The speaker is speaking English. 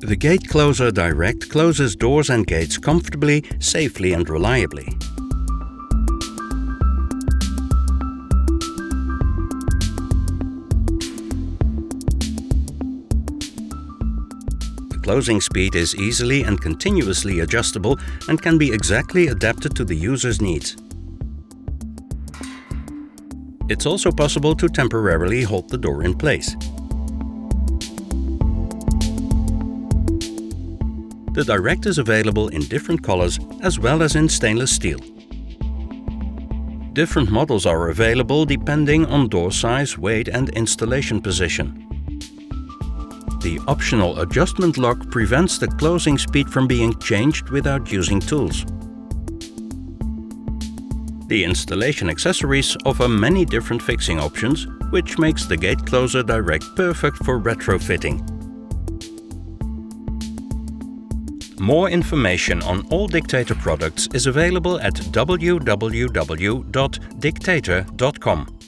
The Gate Closer DIREKT closes doors and gates comfortably, safely and reliably. The closing speed is easily and continuously adjustable and can be exactly adapted to the user's needs. It's also possible to temporarily hold the door in place. The DIREKT is available in different colors as well as in stainless steel. Different models are available depending on door size, weight and installation position. The optional adjustment lock prevents the closing speed from being changed without using tools. The installation accessories offer many different fixing options, which makes the Gate Closer DIREKT perfect for retrofitting. More information on all Dictator products is available at www.dictator.com.